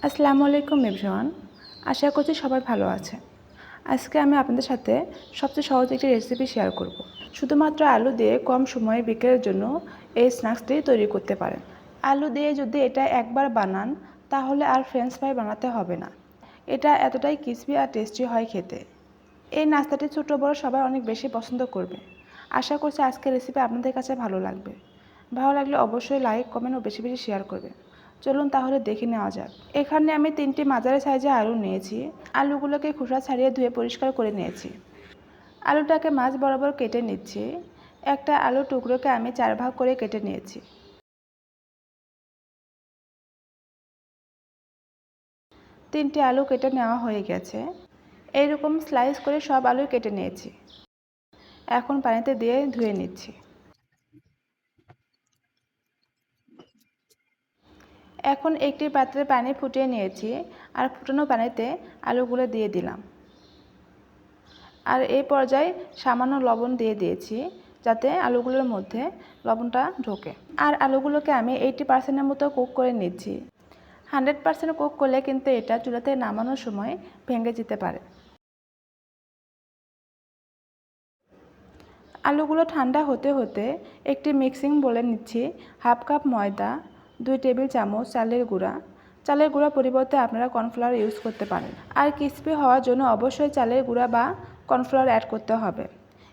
আসসালামু আলাইকুম এভরিওয়ান। আশা করছি সবাই ভালো আছে। আজকে আমি আপনাদের সাথে সবচেয়ে সহজ একটি রেসিপি শেয়ার করব। শুধুমাত্র আলু দিয়ে কম সময়ে বিকেলের জন্য এই স্ন্যাক্সটি তৈরি করতে পারেন। আলু দিয়ে যদি এটা একবার বানান তাহলে আর ফ্রেঞ্চ ফ্রাই বানাতে হবে না। এটা এতটাই ক্রিসপি আর টেস্টি হয় খেতে। এই নাস্তাটি ছোটো বড় সবাই অনেক বেশি পছন্দ করবে। আশা করছি আজকের রেসিপি আপনাদের কাছে ভালো লাগবে। ভালো লাগলে অবশ্যই লাইক, কমেন্ট ও বেশি বেশি শেয়ার করবেন। চলুন তাহলে দেখে নেওয়া যাক। এখানে আমি 3টি মাঝারি সাইজে আলু নিয়েছি। আলুগুলোকে খোসা ছাড়িয়ে ধুয়ে পরিষ্কার করে নিয়েছি। আলুটাকে মাঝ বরাবর কেটে নিচ্ছি। একটা আলুর টুকরোকে আমি 4 ভাগ করে কেটে নিয়েছি। 3টি আলু কেটে নেওয়া হয়ে গেছে। এইরকম স্লাইস করে সব আলু কেটে নিয়েছি। এখন পানিতে দিয়ে ধুয়ে নিচ্ছি। এখন একটি পাত্রে পানি ফুটিয়ে নিয়েছি আর ফুটানো পানিতে আলুগুলো দিয়ে দিলাম। আর এই পর্যায়ে সামান্য লবণ দিয়ে দিয়েছি যাতে আলুগুলোর মধ্যে লবণটা ঢোকে। আর আলুগুলোকে আমি 80% মতো কুক করে নিচ্ছি। 100% কুক করলে কিন্তু এটা চুলাতে নামানোর সময় ভেঙে যেতে পারে। আলুগুলো ঠান্ডা হতে হতে একটি মিক্সিং বলে নিচ্ছি। হাফ কাপ ময়দা, 2 টেবিল চামচ চালের গুঁড়া। চালের গুঁড়া পরিবর্তে আপনারা কর্নফ্লাওয়ার ইউজ করতে পারেন। আর ক্রিসপি হওয়ার জন্য অবশ্যই চালের গুঁড়া বা কর্নফ্লাওয়ার অ্যাড করতে হবে।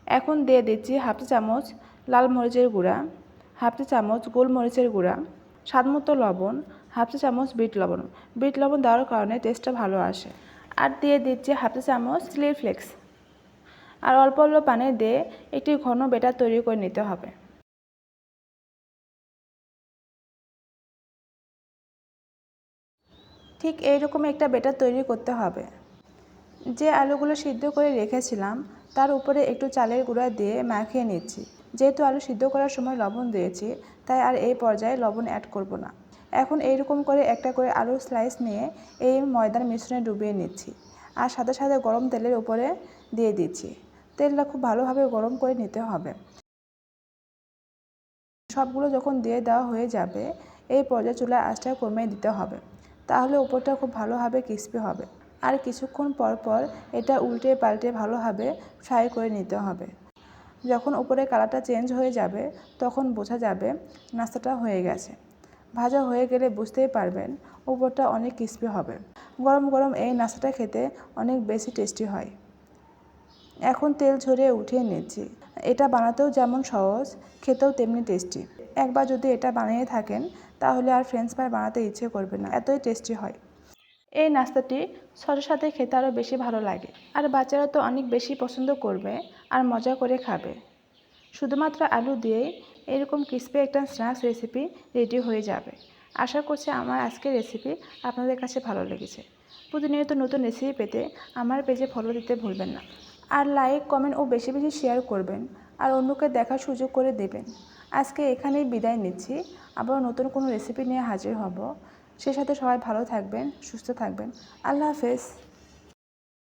এখন দিয়ে দিচ্ছি হাফ চা চামচ লাল মরিচের গুঁড়া, হাফ চা চামচ গোলমরিচের গুঁড়া, স্বাদমতো লবণ, হাফ চা চামচ বিট লবণ। বিট লবণ দেওয়ার কারণে টেস্টটা ভালো আসে। আর দিয়ে দিচ্ছি হাফ চা চামচ চিলি ফ্লেক্স। আর অল্প অল্প পানি দিয়ে একটি ঘন ব্যাটার তৈরি করে নিতে হবে। ঠিক এইরকম একটা ব্যাটার তৈরি করতে হবে। যে আলুগুলো সিদ্ধ করে রেখেছিলাম তার উপরে একটু চালের গুঁড়া দিয়ে মাখিয়ে নিচ্ছি। যেহেতু আলু সিদ্ধ করার সময় লবণ দিয়েছি তাই আর এই পর্যায়ে লবণ অ্যাড করব না। এখন এইরকম করে একটা করে আলুর স্লাইস নিয়ে এই ময়দার মিশ্রণে ডুবিয়ে নিচ্ছি আর সাথে সাথে গরম তেলের উপরে দিয়ে দিচ্ছি। তেলটা খুব ভালোভাবে গরম করে নিতে হবে। সবগুলো যখন দিয়ে দেওয়া হয়ে যাবে এই পর্যায়ে চুলার আঁচটা কমিয়ে দিতে হবে, তাহলে উপরটা খুব ভালোভাবে ক্রিসপি হবে। আর কিছুক্ষণ পর পর এটা উল্টে পাল্টে ভালোভাবে ফ্রাই করে নিতে হবে। যখন উপরে কালারটা চেঞ্জ হয়ে যাবে তখন বোঝা যাবে নাস্তাটা হয়ে গেছে। ভাজা হয়ে গেলে বুঝতেই পারবেন উপরটা অনেক ক্রিসপি হবে। গরম গরম এই নাস্তাটা খেতে অনেক বেশি টেস্টি হয়। এখন তেল ঝরিয়ে উঠিয়ে নিচ্ছি। এটা বানাতেও যেমন সহজ, খেতেও তেমনি টেস্টি। একবার যদি এটা বানিয়ে থাকেন তাহলে আর ফ্রেঞ্চ ফ্রাই বানাতে ইচ্ছে করবে না, এতই টেস্টি হয়। এই নাস্তাটি সসের সাথে খেতে আরও বেশি ভালো লাগে। আর বাচ্চারা তো অনেক বেশি পছন্দ করবে আর মজা করে খাবে। শুধুমাত্র আলু দিয়েই এরকম ক্রিসপি একটা স্ন্যাক্স রেসিপি রেডি হয়ে যাবে। আশা করছি আমার আজকের রেসিপি আপনাদের কাছে ভালো লেগেছে। প্রতিনিয়ত নতুন রেসিপি পেতে আমার পেজে ফলো দিতে ভুলবেন না। আর লাইক, কমেন্ট ও বেশি বেশি শেয়ার করবেন আর অন্যকে দেখার সুযোগ করে দেবেন। আজকে এখানেই বিদায় নিচ্ছি। আবার নতুন কোনো রেসিপি নিয়ে হাজির হব। সে সাথে সবাই ভালো থাকবেন, সুস্থ থাকবেন। আল্লাহ হাফেজ।